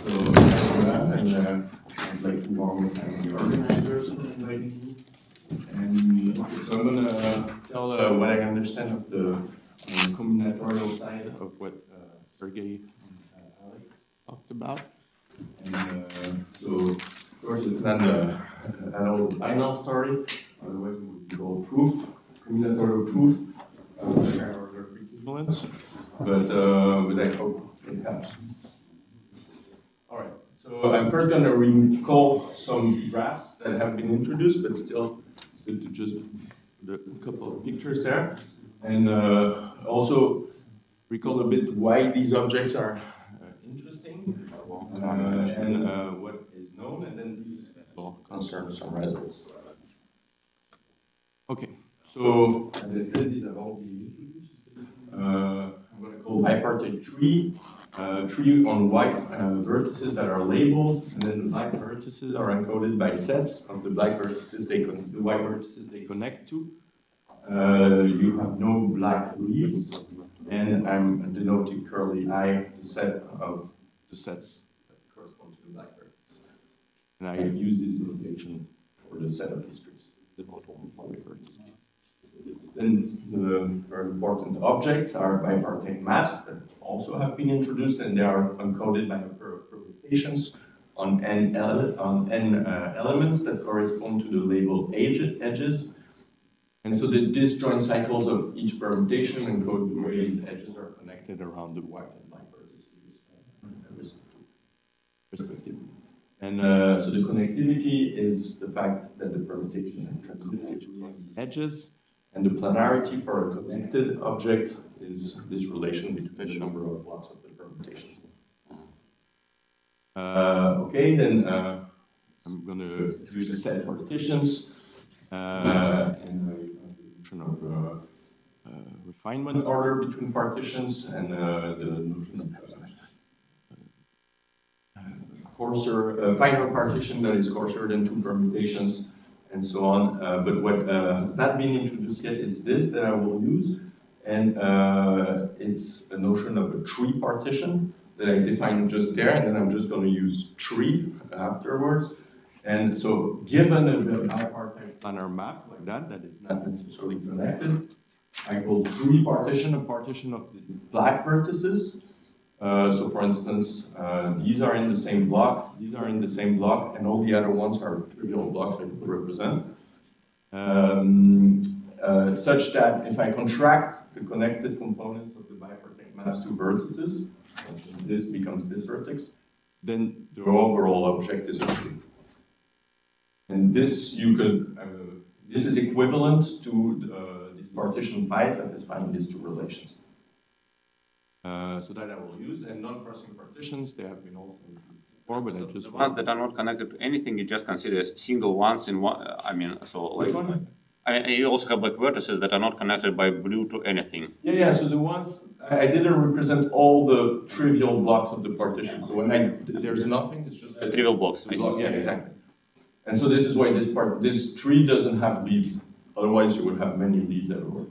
So thanks for that, and I'd like to warm thank the organizers for inviting me. And so I'm going to tell what I understand of the combinatorial side of what Sergey and Alex talked about. And so, of course, it's not an old final story, otherwise it would be called proof, combinatorial proof of higher order equivalence. But I hope it helps. All right, so I'm first going to recall some graphs that have been introduced, but still good to just put a couple of pictures there. And also recall a bit why these objects are interesting and what is known, and then these will concern some results. Okay, so as I said, these have all been introduced. I'm going to call bipartite tree. Tree on white vertices that are labeled, and then the black vertices are encoded by sets of the black vertices the white vertices they connect to. You have no black leaves, and I'm denoting curly I the set of the sets that correspond to the black vertices. And I use this notation for the set of histories, the not only for white vertices. Then the very important objects are bipartite maps that also have been introduced, and they are encoded by permutations on n elements that correspond to the labeled edges. And so the disjoint cycles of each permutation encode the way these edges are connected around the white and black vertices, respectively. And so the connectivity is the fact that the permutation is transitive to these edges. And the planarity for a connected object is this relation between the number of blocks of the permutations. Okay, then I'm going to use set partitions and the notion of refinement order between partitions and the notion of coarser, finer partition that is coarser than two permutations, and so on. But what has not been introduced yet is this that I will use, and it's a notion of a tree partition that I defined just there, and then I'm just going to use tree afterwards. And so given a bipartite planar map like that, that is not necessarily connected, I call tree partition a partition of the black vertices. So for instance, these are in the same block, these are in the same block, and all the other ones are trivial blocks I could represent. Such that if I contract the connected components of the bipartite maps to vertices, this becomes this vertex, then the overall object is a tree. And this you could, this is equivalent to this partition pi satisfying these two relations. So that I will use, and non-crossing partitions, they have been also included before, but I just the ones that are not connected to anything, you just consider as single ones in one. I mean, so like, you also have like vertices that are not connected by blue to anything. Yeah. So the ones I didn't represent all the trivial blocks of the partition. So when there's nothing, it's just the trivial blocks. Yeah, exactly. And so this is why this tree doesn't have leaves. Otherwise, you would have many leaves everywhere.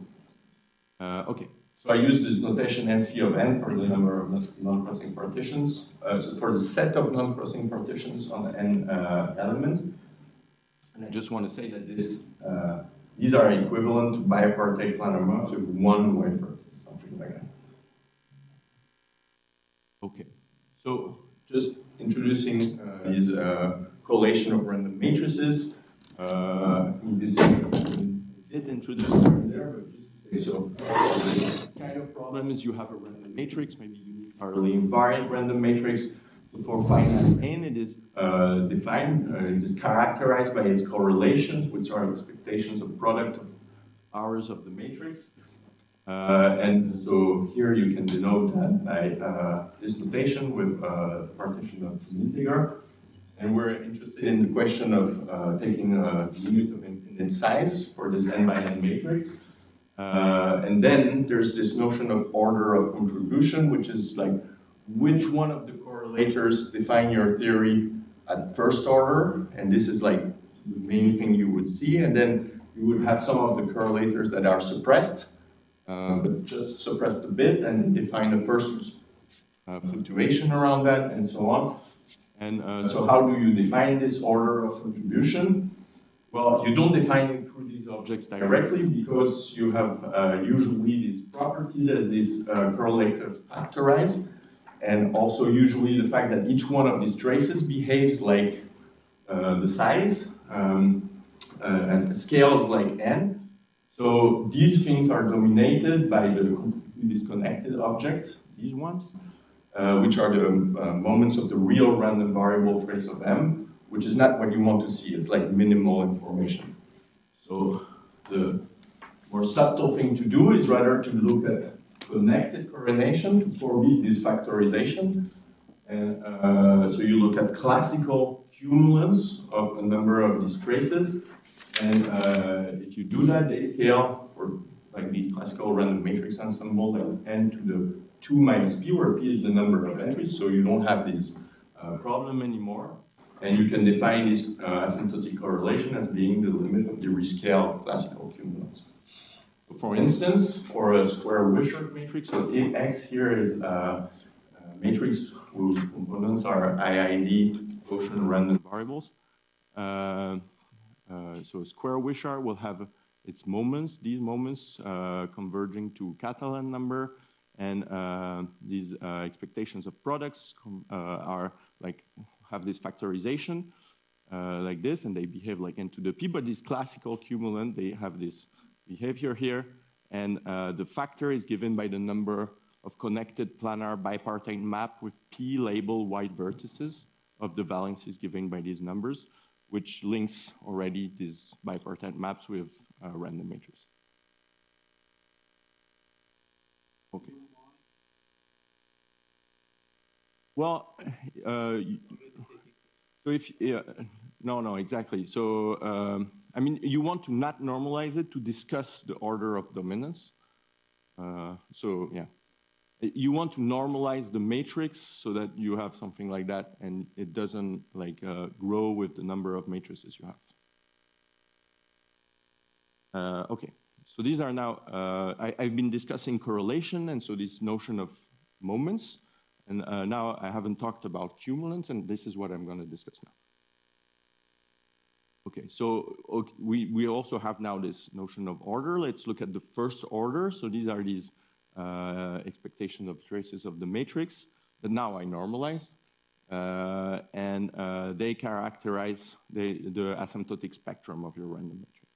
Okay. So I use this notation NC of n for the number of non-crossing partitions, so for the set of non-crossing partitions on n elements. And I just want to say that these are equivalent to bipartite planar maps with one white vertex, something like that. Okay, so just introducing these correlation of random matrices. This did introduce there, but so the kind of problem is you have a random matrix, maybe unitarily invariant random matrix. So for finite n, it is defined, it is characterized by its correlations, which are expectations of product of powers of the matrix. And so here you can denote that by this notation with partition of an integer. And we're interested in the question of taking a unit of infinite size for this n by n matrix. And then there's this notion of order of contribution, which is like which one of the correlators define your theory at first order, and this is like the main thing you would see, and then you would have some of the correlators that are suppressed, but just suppressed a bit and define the first fluctuation around that, and so on. And so how do you define this order of contribution? Well, you don't define it through these objects directly because you have usually this property that is correlative factorized, and also usually the fact that each one of these traces behaves like the size and scales like n. So these things are dominated by the completely disconnected object, these ones, which are the moments of the real random variable trace of M, which is not what you want to see. It's like minimal information. So the more subtle thing to do is rather to look at connected correlation to forbid this factorization. And so you look at classical cumulants of a number of these traces. And if you do that, they scale for like these classical random matrix ensemble, like n to the 2 minus p, where p is the number of entries. So you don't have this problem anymore. And you can define this asymptotic correlation as being the limit of the rescaled classical cumulants. So for instance, for a square Wishart matrix, so X here is a matrix whose components are IID Gaussian random variables. So a square Wishart will have its moments, these moments converging to Catalan number, and these expectations of products are like have this factorization like this, and they behave like n to the p. But this classical cumulant, they have this behavior here, and the factor is given by the number of connected planar bipartite map with p labeled white vertices of the valencies given by these numbers, which links already these bipartite maps with random matrices. Okay. Well, so if, no, exactly. So, I mean, you want to not normalize it to discuss the order of dominance. So, yeah. You want to normalize the matrix so that you have something like that and it doesn't like grow with the number of matrices you have. Okay, so these are now, I've been discussing correlation, and so this notion of moments. And now I haven't talked about cumulants, and this is what I'm going to discuss now. Okay, so we also have now this notion of order. Let's look at the first order. So these are these expectation of traces of the matrix that now I normalize. And they characterize the asymptotic spectrum of your random matrix.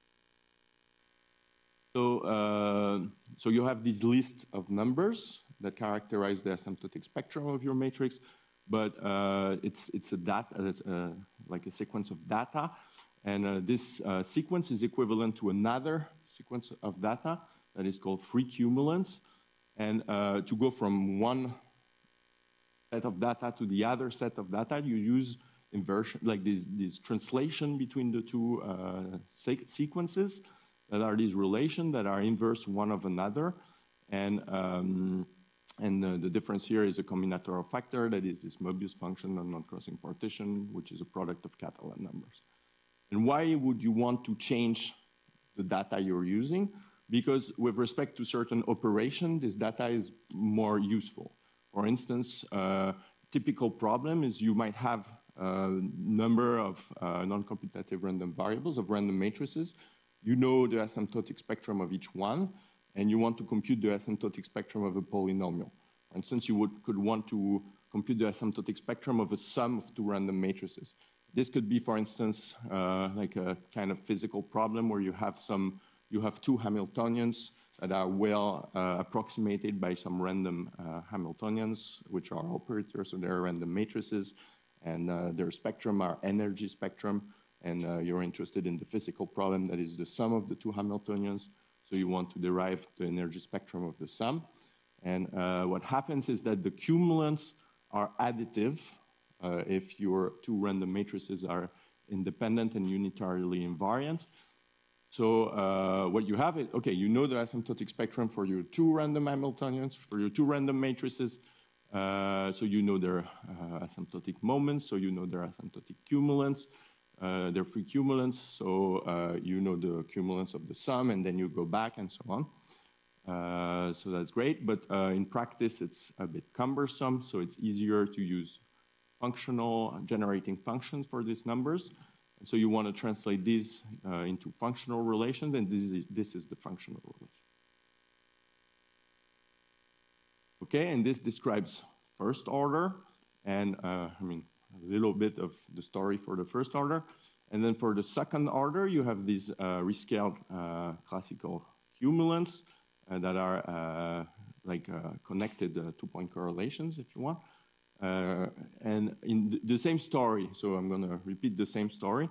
So you have this list of numbers that characterize the asymptotic spectrum of your matrix, but it's a data, like a sequence of data, and this sequence is equivalent to another sequence of data that is called free cumulants, and to go from one set of data to the other set of data, you use inversion, like this translation between the two sequences that are these relations that are inverse one of another, and the difference here is a combinatorial factor that is this Möbius function on non-crossing partition, which is a product of Catalan numbers. And why would you want to change the data you're using? Because with respect to certain operation, this data is more useful. For instance, typical problem is you might have a number of non-commutative random variables of random matrices. You know the asymptotic spectrum of each one, and you want to compute the asymptotic spectrum of a polynomial. For instance, you could want to compute the asymptotic spectrum of a sum of two random matrices. This could be, for instance, like a kind of physical problem where you have two Hamiltonians that are well approximated by some random Hamiltonians, which are operators, so they're random matrices, and their spectrum are energy spectrum, and you're interested in the physical problem that is the sum of the two Hamiltonians, so you want to derive the energy spectrum of the sum. And what happens is that the cumulants are additive if your two random matrices are independent and unitarily invariant. So what you have is, okay, you know the asymptotic spectrum for your two random Hamiltonians, for your two random matrices. So you know their asymptotic moments, so you know their asymptotic cumulants, their free cumulants, so you know the cumulants of the sum, and then you go back and so on. So that's great, but in practice it's a bit cumbersome, so it's easier to use functional generating functions for these numbers. And so you want to translate these into functional relations, and this is the functional relation. Okay, and this describes first order, and I mean, a little bit of the story for the first order. And then for the second order, you have these rescaled classical cumulants that are connected two-point correlations, if you want. And in the same story, so I'm going to repeat the same story.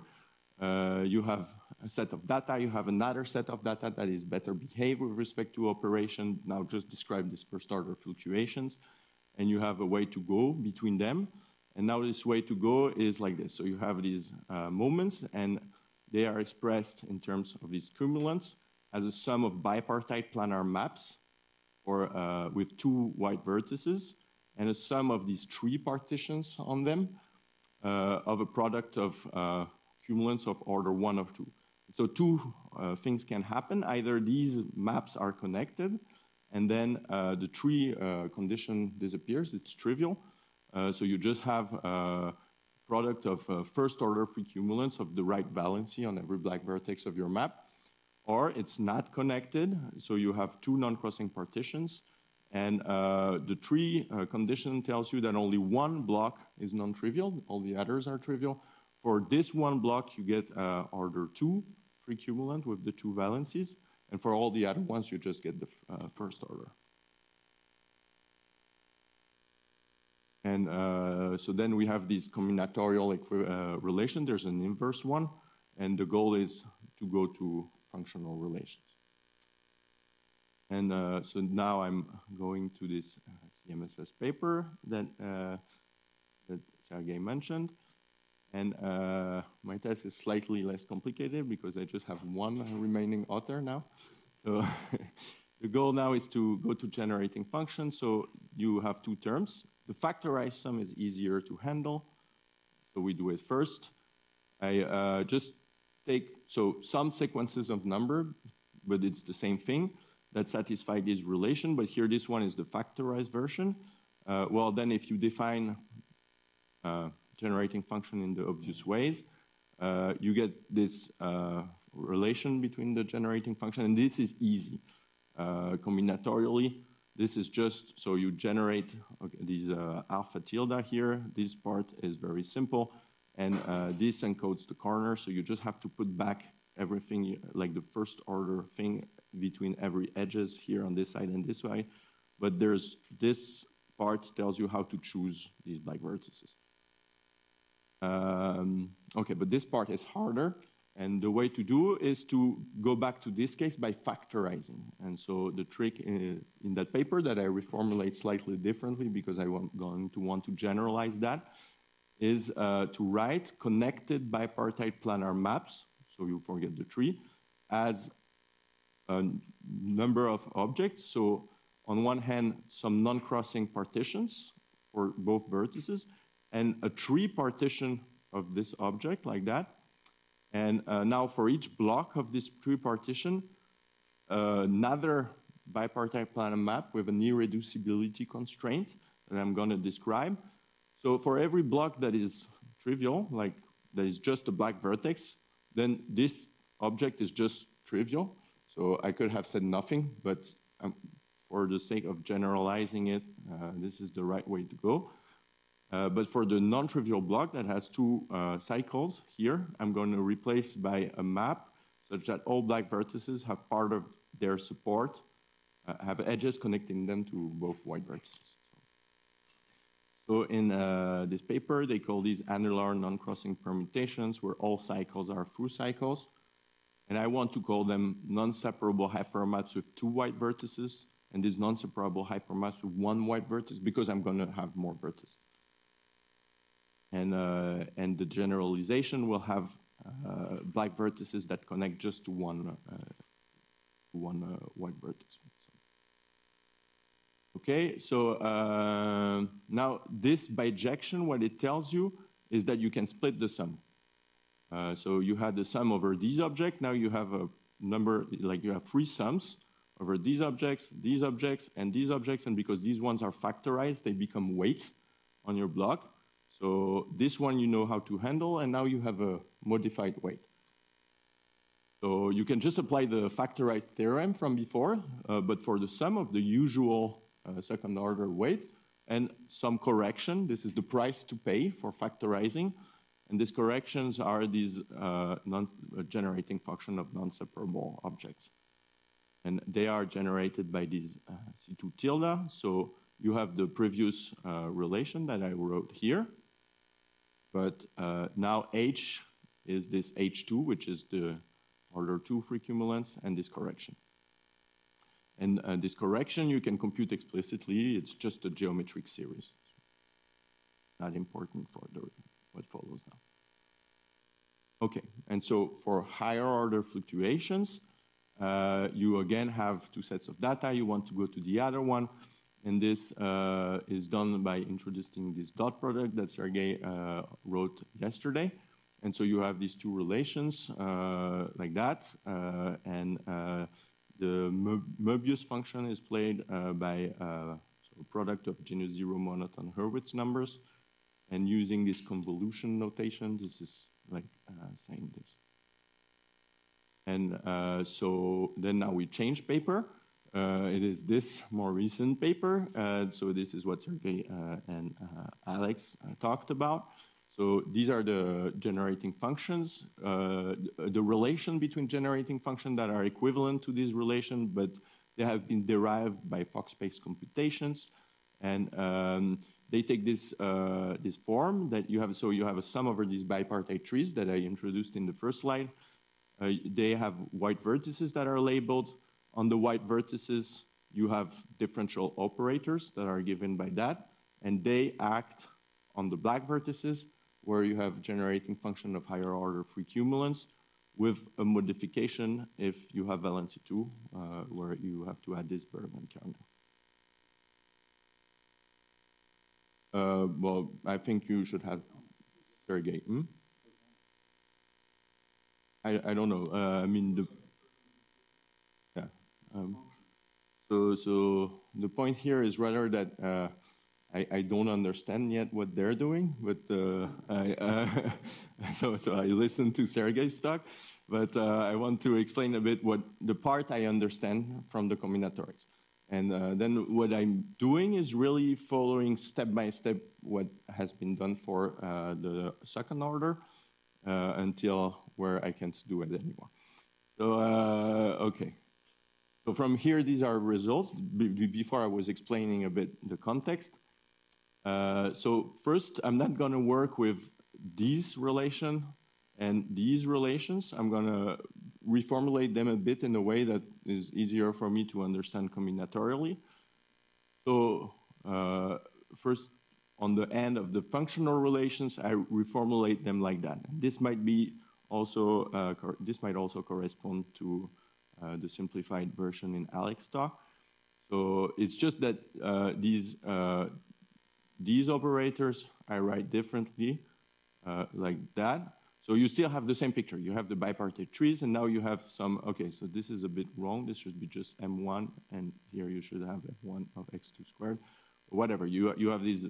You have a set of data, you have another set of data that is better behaved with respect to operation. Now just describe this first order fluctuations, and you have a way to go between them. And now this way to go is like this. So you have these moments, and they are expressed in terms of these cumulants as a sum of bipartite planar maps, or with two white vertices, and a sum of these three partitions on them of a product of cumulants of order 1 or 2. So two things can happen. Either these maps are connected, and then the tree condition disappears. It's trivial. So you just have a product of first order free cumulants of the right valency on every black vertex of your map. Or it's not connected, so you have two non-crossing partitions, and the tree condition tells you that only one block is non-trivial, all the others are trivial. For this one block, you get order 2 free cumulant with the two valencies, and for all the other ones, you just get the first order. And so then we have this combinatorial relation. There's an inverse one, and the goal is to go to functional relations. And so now I'm going to this CMSS paper that Sergei mentioned. And my test is slightly less complicated because I just have one remaining author now. So the goal now is to go to generating functions. So you have two terms. The factorized sum is easier to handle. So we do it first. I just take, so some sequences of number, but it's the same thing that satisfy this relation. But here, this one is the factorized version. Well, then if you define generating function in the obvious ways, you get this relation between the generating function, and this is easy. Combinatorially, this is just, so you generate these alpha tilde here. This part is very simple, and this encodes the corner, so you just have to put back everything, like the first order thing between every edges here on this side and this side. But there's this part tells you how to choose these black vertices. Okay, but this part is harder. And the way to do is to go back to this case by factorizing. And so the trick in that paper that I reformulate slightly differently because I'm going to want to generalize that is to write connected bipartite planar maps, so you forget the tree, as a number of objects. So on one hand, some non-crossing partitions for both vertices, and a tree partition of this object like that. And now for each block of this tree partition, another bipartite planar map with an irreducibility constraint that I'm going to describe. So for every block that is trivial, like that is just a black vertex, then this object is just trivial. So I could have said nothing, but for the sake of generalizing it, this is the right way to go. But for the non-trivial block that has two cycles here, I'm going to replace by a map such that all black vertices have part of their support, have edges connecting them to both white vertices. So in this paper, they call these annular non-crossing permutations where all cycles are through cycles. And I want to call them non-separable hypermaps with two white vertices, and these non-separable hypermaps with one white vertex because I'm going to have more vertices. And the generalization will have black vertices that connect just to one white vertex. Okay, so now this bijection, what it tells you is that you can split the sum. So you had the sum over these objects. Now you have a number, like you have three sums over these objects, and these objects. And because these ones are factorized, they become weights on your block. So this one you know how to handle, and now you have a modified weight. So you can just apply the factorized theorem from before, but for the sum of the usual second order weights and some correction. This is the price to pay for factorizing. And these corrections are these generating function of non-separable objects. And they are generated by these C2 tilde. So you have the previous relation that I wrote here. But now H is this H2, which is the order 2 free cumulants, and this correction. And this correction you can compute explicitly. It's just a geometric series. Not important for what follows now. Okay, and so for higher order fluctuations, you again have two sets of data. You want to go to the other one. And this is done by introducing this dot product that Sergey wrote yesterday. And so you have these two relations like that. And the Möbius function is played by a product of genus zero monotone Hurwitz numbers. And using this convolution notation, this is like saying this. And so then now we change paper. It is this more recent paper. So this is what Sergey and Alex talked about. So these are the generating functions, the relation between generating functions that are equivalent to this relation, but they have been derived by Fock space computations. And they take this, this form that you have. So you have a sum over these bipartite trees that I introduced in the first slide. They have white vertices that are labeled. On the white vertices, you have differential operators that are given by that, and they act on the black vertices, where you have generating function of higher order free cumulants, with a modification if you have valency 2, where you have to add this Bergman kernel. Well, I think you should have Sergey. I don't know. I mean, yeah. So the point here is rather that I don't understand yet what they're doing, but so I listened to Sergey's talk, but I want to explain a bit what the part I understand from the combinatorics. And then what I'm doing is really following step by step what has been done for the second order until where I can't do it anymore. So, okay. So from here, these are results. Before I was explaining a bit the context. So first, I'm not going to work with these relation and these relations. I'm going to reformulate them a bit in a way that is easier for me to understand combinatorially. So first, on the end of the functional relations, I reformulate them like that. This might be also this might also correspond to the simplified version in Alex's talk. So it's just that these operators I write differently, like that. So you still have the same picture. You have the bipartite trees, and now you have some, okay, so this is a bit wrong. This should be just M1, and here you should have M1 of x2 squared. Whatever, you have these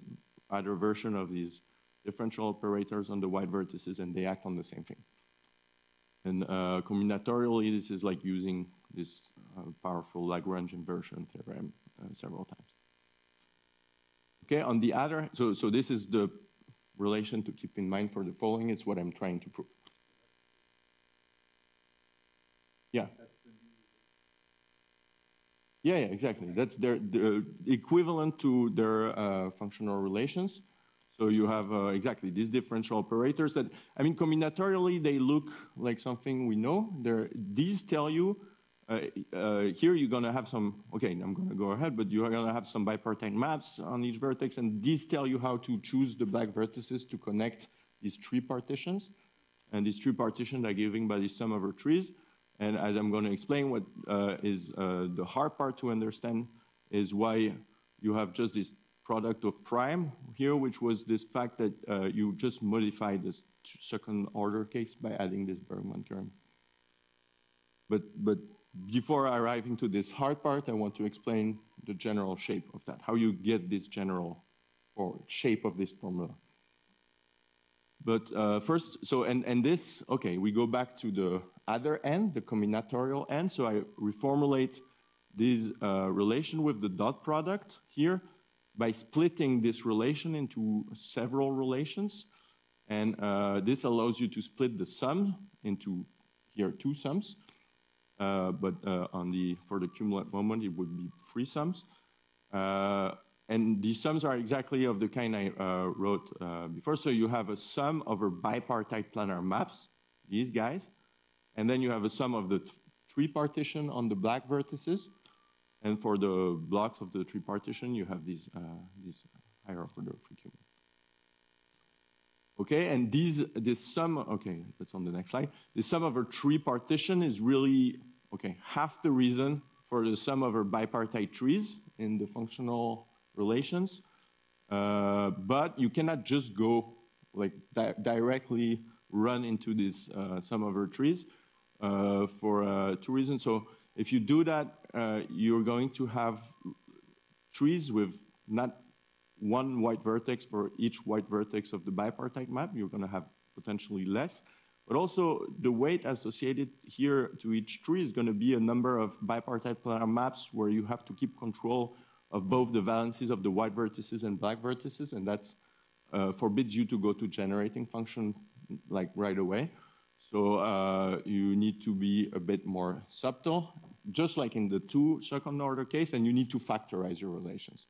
other version of these differential operators on the white vertices, and they act on the same thing. And combinatorially, this is like using this powerful Lagrange inversion theorem several times. Okay, on the other, so this is the relation to keep in mind for the following. It's what I'm trying to prove. Yeah. Yeah, exactly. That's their equivalent to their functional relations. So you have exactly these differential operators that, I mean, combinatorially, they look like something we know. These tell you, here you're going to have some, okay, I'm going to go ahead, but you're going to have some bipartite maps on each vertex, and these tell you how to choose the black vertices to connect these tree partitions. And these tree partitions are given by the sum over trees. And as I'm going to explain, what is the hard part to understand is why you have just this product of prime here, which was this fact that you just modify this second order case by adding this Bergman term. But before arriving to this hard part, I want to explain the general shape of that, how you get this general or shape of this formula. But first, so, and this, okay, we go back to the other end, the combinatorial end. So I reformulate this relation with the dot product here by splitting this relation into several relations. And this allows you to split the sum into here 2 sums. But for the cumulant moment, it would be 3 sums. And these sums are exactly of the kind I wrote before. So you have a sum over bipartite planar maps, these guys. And then you have a sum of the tripartition on the black vertices. And for the blocks of the tripartition, you have these higher order free cumulants. Okay, and this sum, okay, that's on the next slide. The sum over tripartition is really, okay, half the reason for the sum over bipartite trees in the functional relations. But you cannot just go like directly run into this sum over trees for 2 reasons. So if you do that, you're going to have trees with not one white vertex for each white vertex of the bipartite map. You're going to have potentially less. But also, the weight associated here to each tree is going to be a number of bipartite planar maps where you have to keep control of both the valencies of the white vertices and black vertices, and that forbids you to go to generating function like right away. So you need to be a bit more subtle, just like in the 2 second order case, and you need to factorize your relations.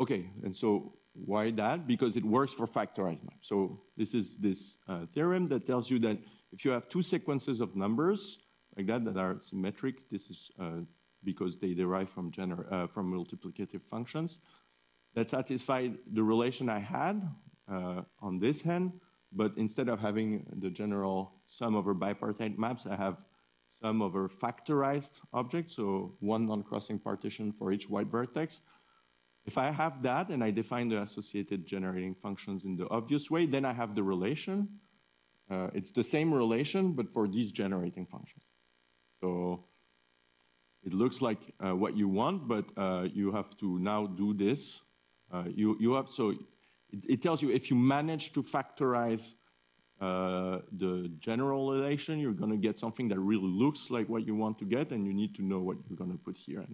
Okay, and so why that? Because it works for factorized maps. So this is this theorem that tells you that if you have 2 sequences of numbers like that are symmetric, this is because they derive from multiplicative functions that satisfy the relation I had on this hand, but instead of having the general sum over bipartite maps, I have sum over factorized objects, so 1 non-crossing partition for each white vertex. If I have that and I define the associated generating functions in the obvious way, then I have the relation. It's the same relation, but for these generating functions. So it looks like what you want, but you have to now do this. It tells you if you manage to factorize the general relation, you're going to get something that really looks like what you want to get, and you need to know what you're going to put here.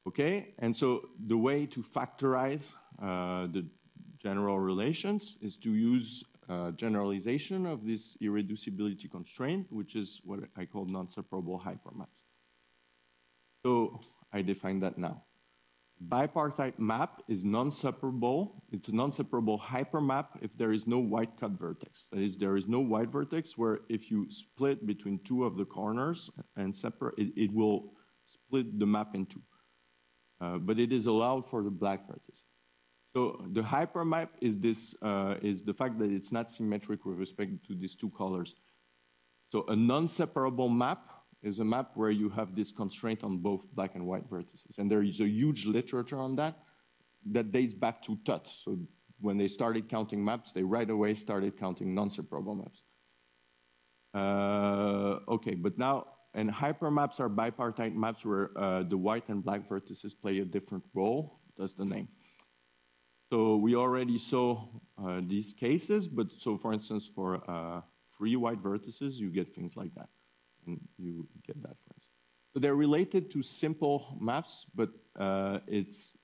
Okay, and so the way to factorize the general relations is to use generalization of this irreducibility constraint, which is what I call non-separable hypermaps. So I define that now. Bipartite map is non-separable. It's a non-separable hypermap if there is no white cut vertex. That is, there is no white vertex where if you split between 2 of the corners and separate, it will split the map in 2. But it is allowed for the black vertex. So the hypermap is is the fact that it's not symmetric with respect to these 2 colors. So a non-separable map is a map where you have this constraint on both black and white vertices. And there is a huge literature on that dates back to Tut. So when they started counting maps, they right away started counting non-separable maps. Okay, but now, and hypermaps are bipartite maps where the white and black vertices play a different role. That's the name. So we already saw these cases, but so for instance, for 3 white vertices, you get things like that. And you get that, for instance. So they're related to simple maps, but it's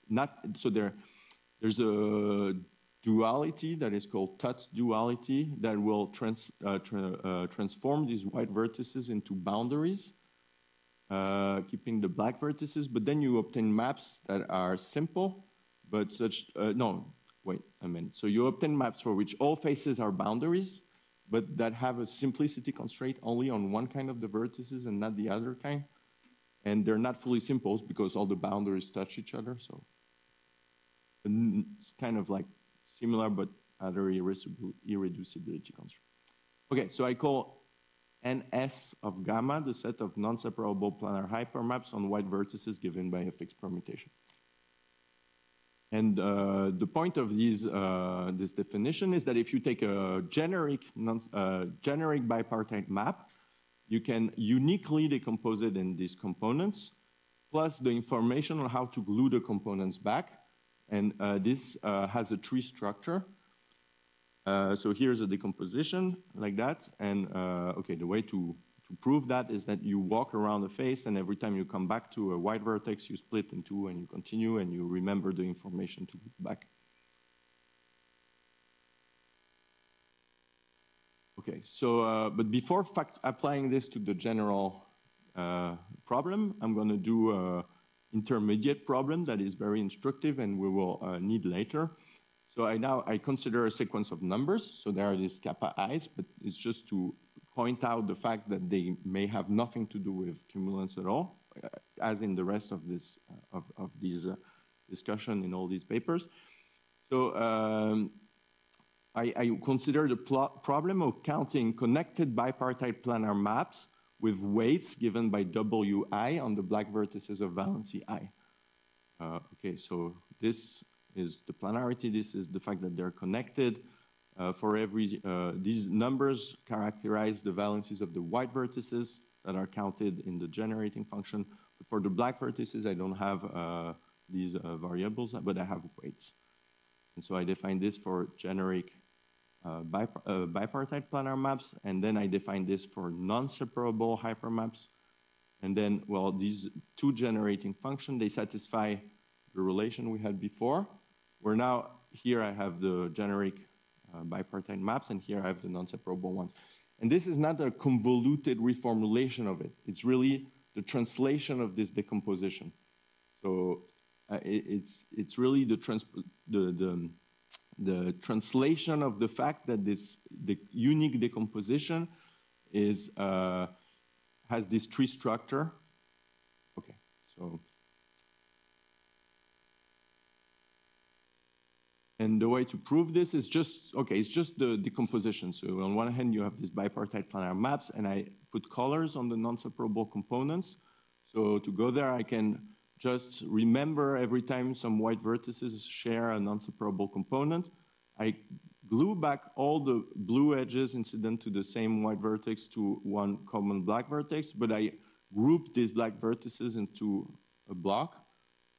not, so there's a duality that is called Tut's duality that will transform these white vertices into boundaries, keeping the black vertices, but then you obtain maps that are simple, but so you obtain maps for which all faces are boundaries, but that have a simplicity constraint only on one kind of the vertices and not the other kind. And they're not fully simple because all the boundaries touch each other. So it's kind of like similar, but other irreducibility constraint. Okay, so I call NS of gamma the set of non-separable planar hypermaps on white vertices given by a fixed permutation. And the point of this definition is that if you take a generic bipartite map, you can uniquely decompose it in these components plus the information on how to glue the components back. And this has a tree structure. So here's a decomposition like that. And okay, the way to prove that is that you walk around the face, and every time you come back to a white vertex, you split in two and you continue, and you remember the information to glue back. Okay, so, but before applying this to the general problem, I'm going to do an intermediate problem that is very instructive and we will need later. So I consider a sequence of numbers. So there are these kappa i's, but it's just to point out the fact that they may have nothing to do with cumulants at all, as in the rest of this of these discussion in all these papers. So I consider the problem of counting connected bipartite planar maps with weights given by Wi on the black vertices of valency I. Okay, so this is the planarity. This is the fact that they're connected. For every, these numbers characterize the valencies of the white vertices that are counted in the generating function. But for the black vertices, I don't have these variables, but I have weights. And so I define this for generic bipartite planar maps, and then I define this for non-separable hypermaps. And then, well, these two generating functions, they satisfy the relation we had before. Where now, here I have the generic bipartite maps, and here I have the non-separable ones. And this is not a convoluted reformulation of it. It's really the translation of this decomposition. So it's really the translation of the fact that the unique decomposition is has this tree structure. Okay, so. And the way to prove this is just, okay, it's just the decomposition. So on one hand, you have these bipartite planar maps, and I put colors on the non-separable components. So to go there, I can just remember every time some white vertices share a non-separable component, I glue back all the blue edges incident to the same white vertex to one common black vertex, but I group these black vertices into a block.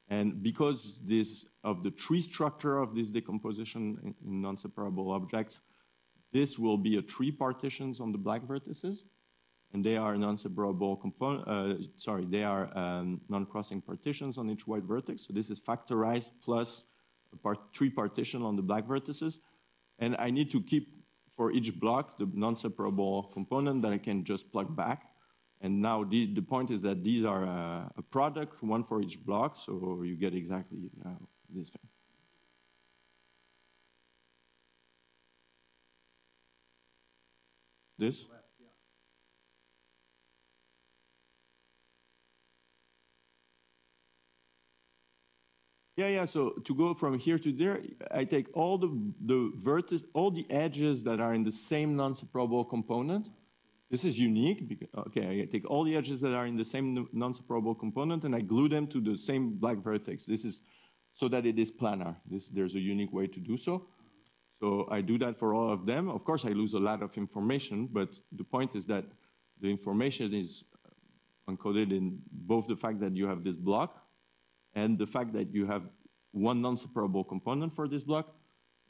And because of the tree structure of this decomposition in non-separable objects, this will be a tree partitions on the black vertices, and they are non-separable component. They are non-crossing partitions on each white vertex. So this is factorized plus a tree partition on the black vertices, and I need to keep for each block the non-separable component that I can just plug back. And now the point is that these are a product, one for each block, so you get exactly this thing. This? Yeah, so to go from here to there, I take all all the edges that are in the same non-separable component. This is unique, because, okay, I take all the edges that are in the same non-separable component and I glue them to the same black vertex. This is so that it is planar. There's a unique way to do so. So I do that for all of them. Of course, I lose a lot of information, but the point is that the information is encoded in both the fact that you have this block and the fact that you have one non-separable component for this block.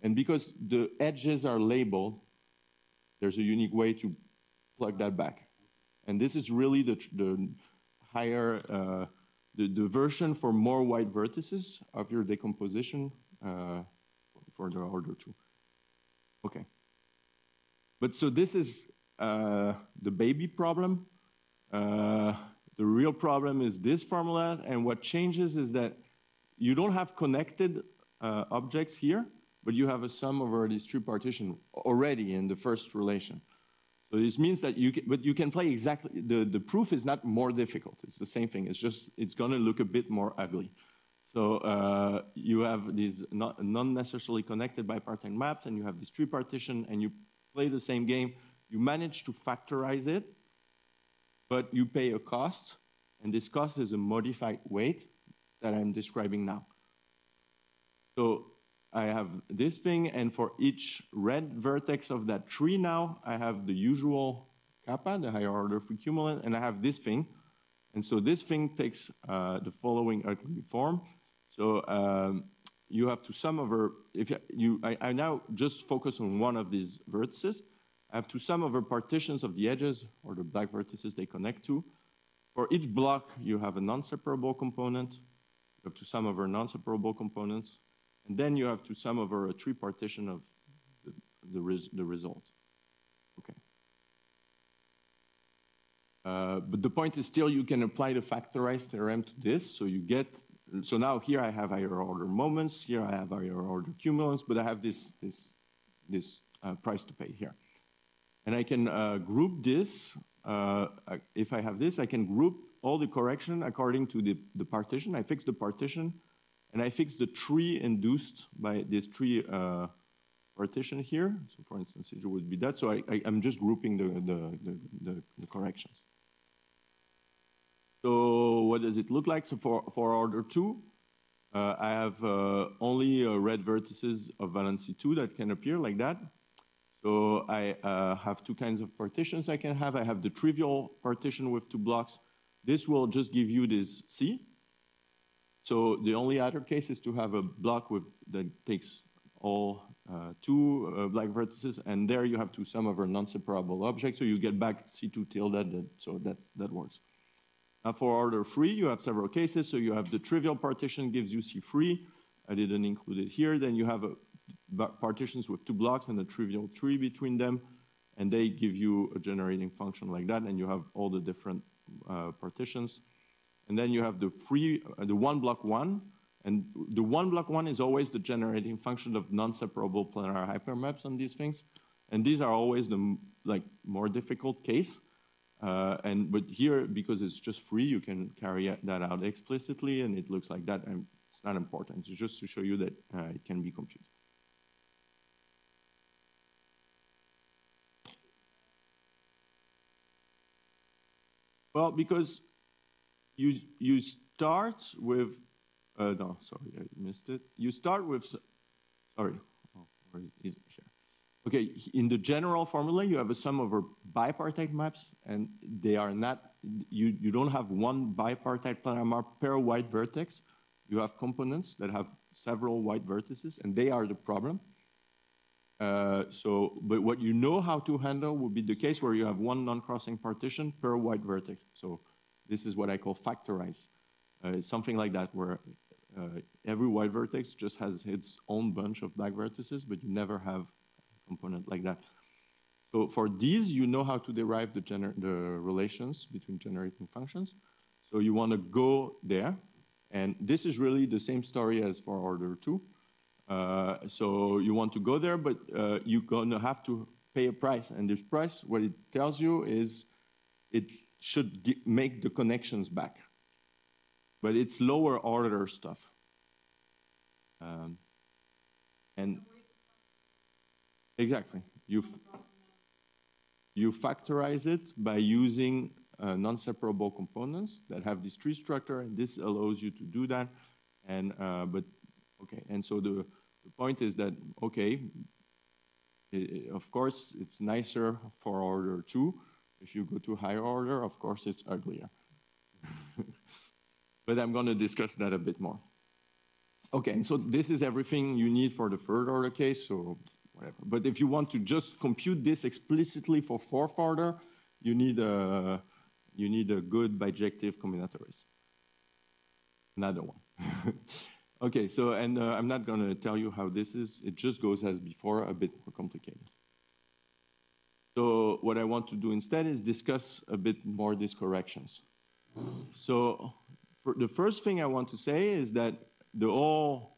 And because the edges are labeled, there's a unique way to plug that back. And this is really the higher, the version for more white vertices of your decomposition for the order 2. Okay. But so this is the baby problem. The real problem is this formula, and what changes is that you don't have connected objects here, but you have a sum over these tree partition already in the first relation. So this means that you can play exactly, the proof is not more difficult. It's the same thing. It's just, it's going to look a bit more ugly. So you have these non-necessarily connected bipartite maps, and you have this tree partition, and you play the same game. You manage to factorize it, but you pay a cost, and this cost is a modified weight that I'm describing now. So I have this thing, and for each red vertex of that tree now, I have the usual kappa, the higher order cumulant, and I have this thing. And so this thing takes the following ugly form. So you have to sum over, I now just focus on one of these vertices. I have to sum over partitions of the edges, or the black vertices they connect to. For each block, you have a non-separable component. You have to sum over non-separable components. And then you have to sum over a tree partition of the result. Okay. But the point is still you can apply the factorized theorem to this. So you get, so now here I have higher order moments, here I have higher order cumulants, but I have this price to pay here. And I can group this, if I have this, I can group all the correction according to the partition. I fix the partition, and I fix the tree induced by this tree partition here. So for instance, it would be that. So I'm just grouping the corrections. So what does it look like? So for order 2, I have only red vertices of valency 2 that can appear like that. So I have two kinds of partitions I can have. I have the trivial partition with 2 blocks. This will just give you this C. So the only other case is to have a block that takes all 2 black vertices, and there you have to sum over non-separable objects, so you get back C2 tilde, so that works. Now for order 3, you have several cases. So you have the trivial partition gives you C3. I didn't include it here. Then you have partitions with 2 blocks and a trivial tree between them, and they give you a generating function like that, and you have all the different partitions. And then you have the 1 block 1, and the 1 block 1 is always the generating function of non-separable planar hypermaps on these things, and these are always the more difficult case. But here, because it's just free, you can carry that out explicitly, and it looks like that. And it's not important. It's just to show you that it can be computed. Well, because you start with, no, sorry, I missed it. You start with, sorry, oh, where is it here? Okay, in the general formula, you have a sum over bipartite maps, and they are not, you don't have one bipartite planar map per white vertex. You have components that have several white vertices, and they are the problem. But what you know how to handle would be the case where you have one non-crossing partition per white vertex. So this is what I call factorize. It's something like that, where every white vertex just has its own bunch of black vertices, but you never have a component like that. So for these, you know how to derive the relations between generating functions. So you want to go there. And this is really the same story as for order 2. So you want to go there, but you're going to have to pay a price. And this price, what it tells you is it should make the connections back. But it's lower order stuff. And exactly. You factorize it by using non-separable components that have this tree structure, and this allows you to do that. And okay, and so the point is that, okay, of course, it's nicer for order 2. If you go to higher order, of course, it's uglier. But I'm going to discuss that a bit more. Okay, so this is everything you need for the 3rd order case, so whatever. But if you want to just compute this explicitly for 4th order, you need a good bijective combinatorials. Another one. Okay, so, and I'm not going to tell you how this is. It just goes as before, a bit more complicated. So what I want to do instead is discuss a bit more these corrections. So for the first thing I want to say is that the whole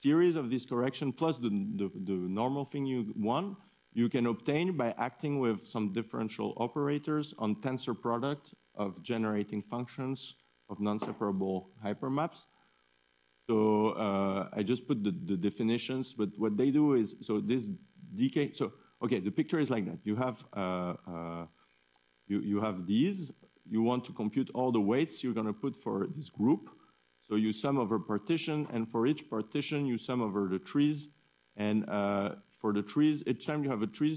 series of this correction plus the normal thing you want, you can obtain by acting with some differential operators on tensor product of generating functions of non-separable hypermaps. So I just put the definitions, but what they do is, so this decay, so okay, the picture is like that. You have you have these. You want to compute all the weights you're going to put for this group. So you sum over partition, and for each partition you sum over the trees. And for the trees, each time you have a tree,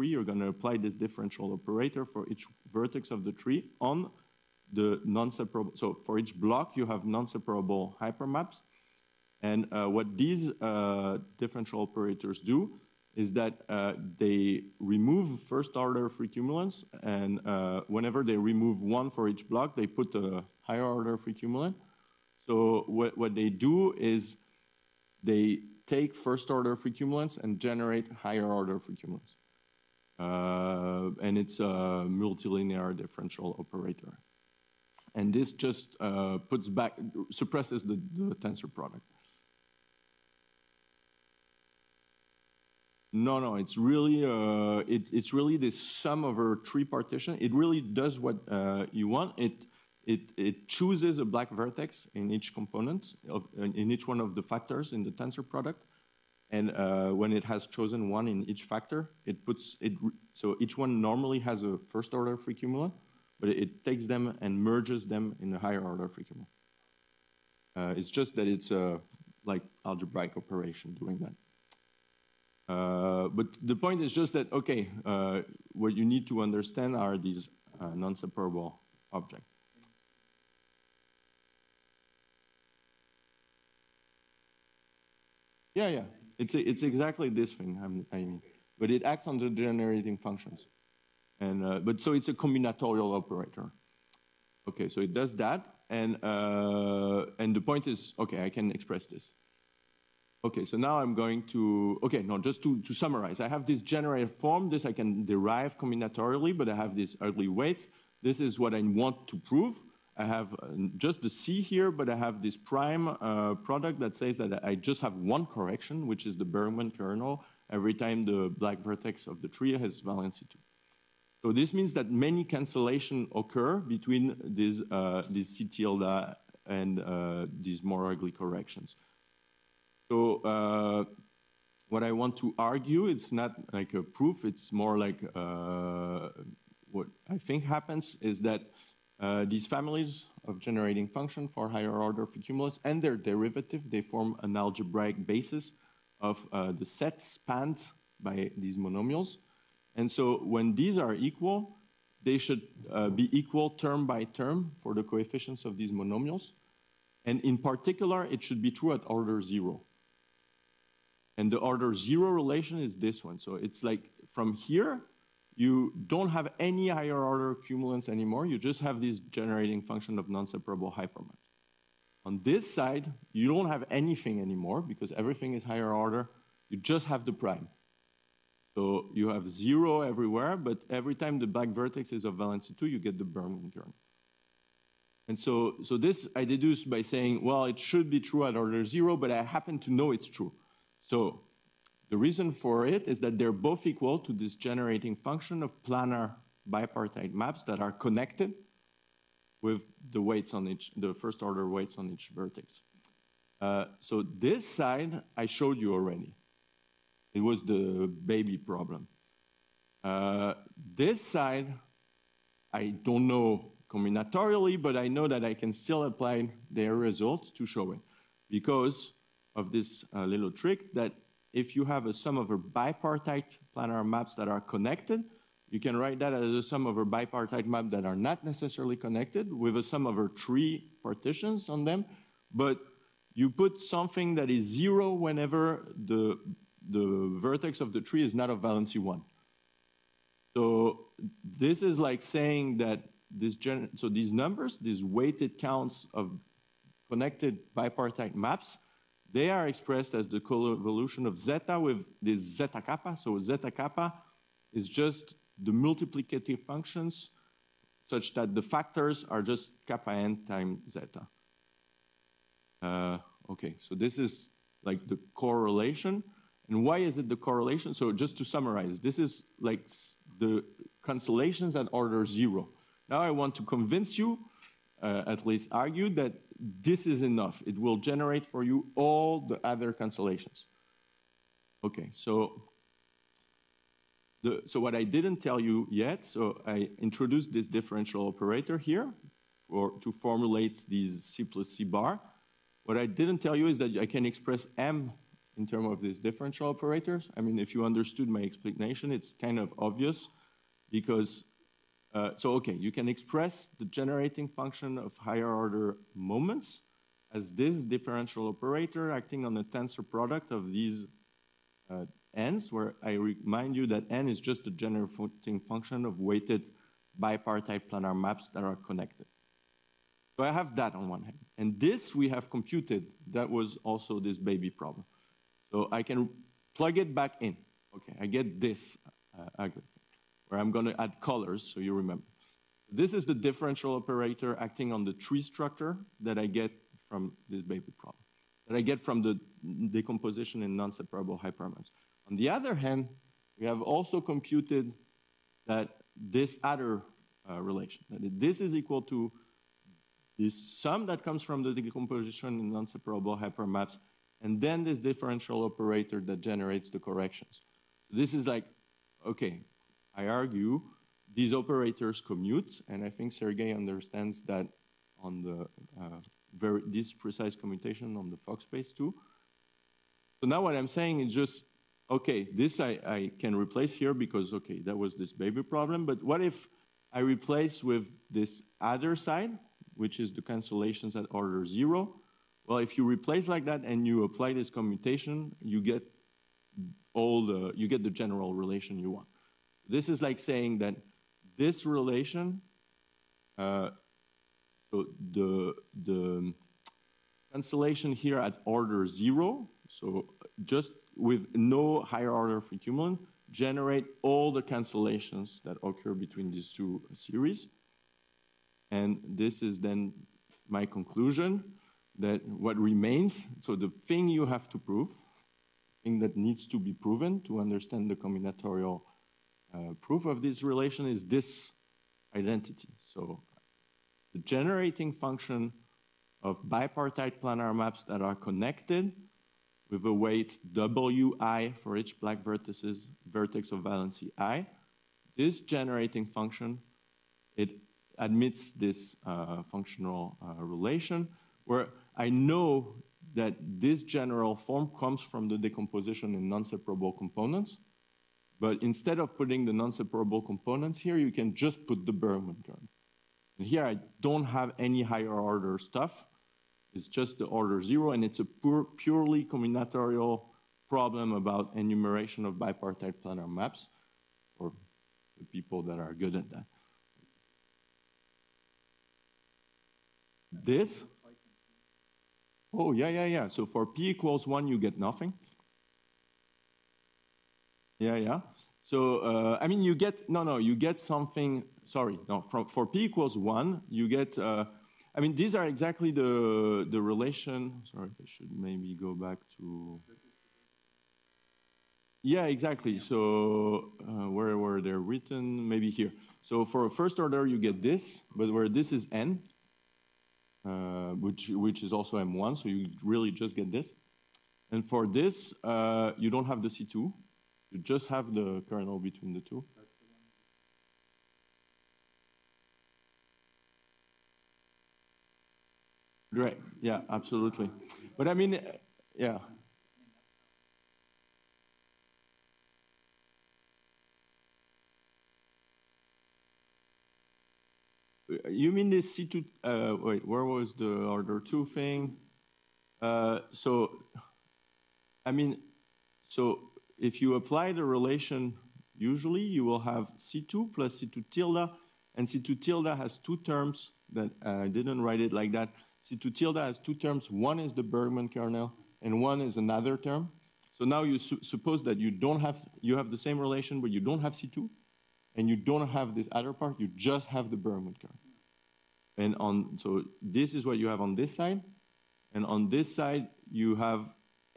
you're going to apply this differential operator for each vertex of the tree on the non-separable, so for each block you have non-separable hypermaps. And what these differential operators do is that they remove first order free cumulants, and whenever they remove one for each block, they put a higher order free cumulant. So what they do is they take first order free cumulants and generate higher order free cumulants. And it's a multilinear differential operator. And this just suppresses the tensor product. No, it's really it's really this sum over tree partition. It really does what you want. It chooses a black vertex in each component in each one of the factors in the tensor product, and when it has chosen one in each factor, it puts it. So each one normally has a first order free cumulant, but it takes them and merges them in a higher order free cumulant. It's just that it's a like algebraic operation doing that. But the point is just that, okay, what you need to understand are these non-separable objects. Yeah. It's exactly this thing, I mean. But it acts on the generating functions. And, but so it's a combinatorial operator. Okay, so it does that. And the point is, okay, I can express this. Okay, so now I'm going to, okay, no, just to summarize. I have this generated form. This I can derive combinatorially, but I have these ugly weights. This is what I want to prove. I have just the C here, but I have this prime product that says that I just have one correction, which is the Bergman kernel, every time the black vertex of the tree has valency 2. So this means that many cancellations occur between these C tilde and these more ugly corrections. So what I want to argue, it's not like a proof, it's more like what I think happens is that these families of generating function for higher order free cumulants and their derivative, they form an algebraic basis of the sets spanned by these monomials. And so when these are equal, they should be equal term by term for the coefficients of these monomials. And in particular, it should be true at order 0. And the order 0 relation is this one. So it's like from here, you don't have any higher order cumulants anymore. You just have this generating function of non-separable hypermaps. On this side, you don't have anything anymore because everything is higher order. You just have the prime. So you have 0 everywhere, but every time the black vertex is of valency 2, you get the Bergman kernel. And so this I deduce by saying, well, it should be true at order 0, but I happen to know it's true. So the reason for it is that they're both equal to this generating function of planar bipartite maps that are connected with the weights on each, the first order weights on each vertex. So this side I showed you already. It was the baby problem. This side, I don't know combinatorially, but I know that I can still apply their results to show it because of this little trick that if you have a sum over bipartite planar maps that are connected, you can write that as a sum over bipartite maps that are not necessarily connected with a sum over 3 partitions on them, but you put something that is 0 whenever the vertex of the tree is not of valency 1. So this is like saying that so these numbers, these weighted counts of connected bipartite maps, they are expressed as the coevolution of zeta with this zeta kappa. So zeta kappa is just the multiplicative functions such that the factors are just kappa n times zeta. Okay, so this is like the correlation. And why is it the correlation? So just to summarize, this is like the cancellations at order 0. Now I want to convince you, at least argue, that this is enough. It will generate for you all the other cancellations. Okay, so what I didn't tell you yet, so I introduced this differential operator here to formulate these C plus C bar. What I didn't tell you is that I can express M in terms of these differential operators. I mean, if you understood my explanation, it's kind of obvious because okay, you can express the generating function of higher order moments as this differential operator acting on the tensor product of these n's, where I remind you that n is just the generating function of weighted bipartite planar maps that are connected. So I have that on one hand. And this we have computed. That was also this baby problem. So I can plug it back in. Okay, I get this algorithm, where I'm going to add colors so you remember. This is the differential operator acting on the tree structure that I get from this baby problem, that I get from the decomposition in non-separable hypermaps. On the other hand, we have also computed that this other relation, that this is equal to this sum that comes from the decomposition in non-separable hypermaps, and then this differential operator that generates the corrections. This is like, okay, I argue these operators commute, and I think Sergey understands that on the this precise commutation on the Fock space too. So now what I'm saying is just, okay, this I can replace here because, okay, that was this baby problem, but what if I replace with this other side, which is the cancellations at order 0? Well, if you replace like that and you apply this commutation, you get you get the general relation you want. This is like saying that this relation, so the cancellation here at order 0, so just with no higher order free cumulant, generate all the cancellations that occur between these two series. And this is then my conclusion, that what remains, so the thing you have to prove, thing that needs to be proven to understand the combinatorial proof of this relation is this identity. So the generating function of bipartite planar maps that are connected with a weight wi for each black vertex of valency I, this generating function, it admits this functional relation where I know that this general form comes from the decomposition in non-separable components, but instead of putting the non-separable components here, you can just put the Bergman kernel. And here I don't have any higher order stuff. It's just the order 0, and it's a purely combinatorial problem about enumeration of bipartite planar maps for the people that are good at that. This? Oh, yeah. So for p equals 1, you get nothing. Yeah. So, I mean, you get, you get something, sorry, no, for p equals 1, you get, I mean, these are exactly the relation, sorry, I should maybe go back to, yeah, exactly. So, where were they written? Maybe here. So for a first order, you get this, but where this is n, which is also M1, so you really just get this. And for this, you don't have the C2. You just have the kernel between the two. Right, yeah, absolutely. But I mean, yeah. You mean this C2, wait, where was the order 2 thing? So, I mean, so if you apply the relation, usually you will have C2 plus C2 tilde, and C2 tilde has two terms that I didn't write it like that. C2 tilde has two terms. One is the Bergman kernel, and one is another term. So now you suppose that you have the same relation, but you don't have C2, and you don't have this other part, you just have the Bergman kernel. And so this is what you have on this side, and on this side you have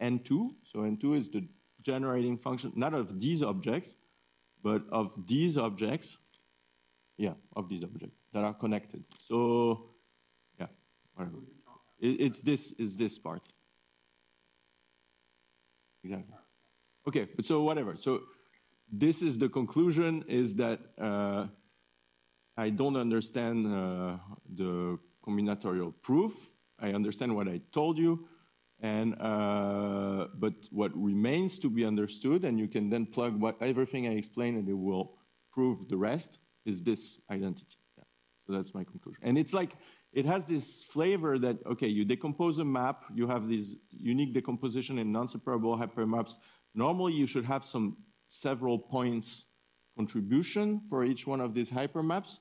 N2. So N2 is the generating function, not of these objects, but of these objects, yeah, of these objects that are connected. So, yeah, whatever. It's this part. Exactly. Okay, but so whatever. So this is the conclusion, is that I don't understand the combinatorial proof. I understand what I told you. And, but what remains to be understood, and you can then plug everything I explained and it will prove the rest, is this identity. Yeah. So that's my conclusion. And it's like, it has this flavor that, okay, you decompose a map, you have this unique decomposition in non-separable hypermaps. Normally, you should have several points contribution for each one of these hypermaps.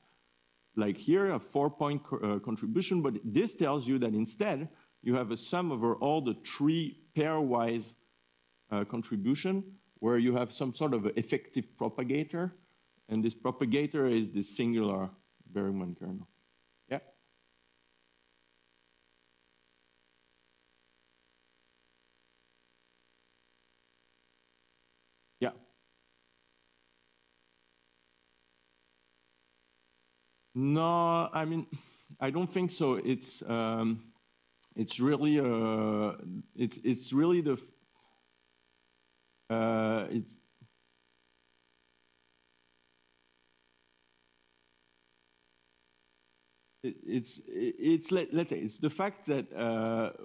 Like here, a 4-point contribution, but this tells you that instead, you have a sum over all the 3 pairwise contribution, where you have some sort of effective propagator, and this propagator is the singular Bergman kernel. Yeah? Yeah. No, I mean, I don't think so. It's really it's really the let's say it's the fact that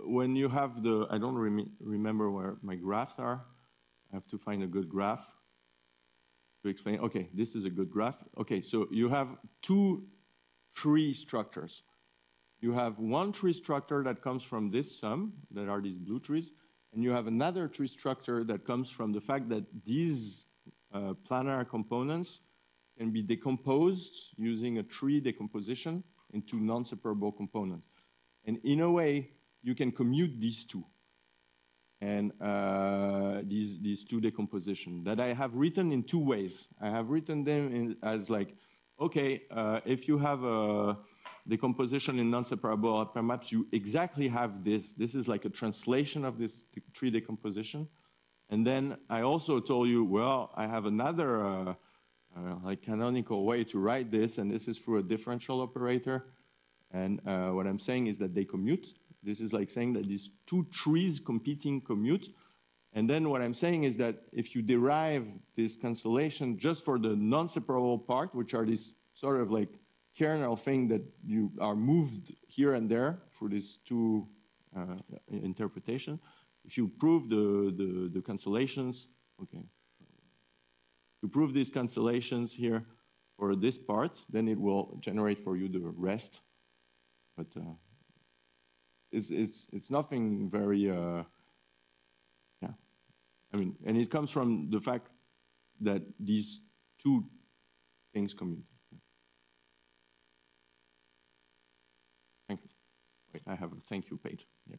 when you have the, I don't remember where my graphs are. I have to find a good graph to explain. Okay, this is a good graph. Okay, so you have 2 tree structures. You have one tree structure that comes from this sum, that are these blue trees, and you have another tree structure that comes from the fact that these planar components can be decomposed using a tree decomposition into non-separable components. And in a way, you can commute these two, and these 2 decompositions that I have written in 2 ways. I have written them as like, okay, if you have a decomposition in non-separable hypermaps, you exactly have this. This is like a translation of this tree decomposition. And then I also told you, well, I have another like canonical way to write this, and this is through a differential operator. And what I'm saying is that they commute. This is like saying that these 2 trees competing commute. And then what I'm saying is that if you derive this cancellation just for the non-separable part, which are these sort of like kernel thing that you are moved here and there through these 2 interpretation, if you prove the cancellations, okay, to prove these cancellations here for this part, then it will generate for you the rest. But it's nothing very, yeah. I mean, and it comes from the fact that these 2 things commute. Thank you. Wait, I have a thank you page. Yeah.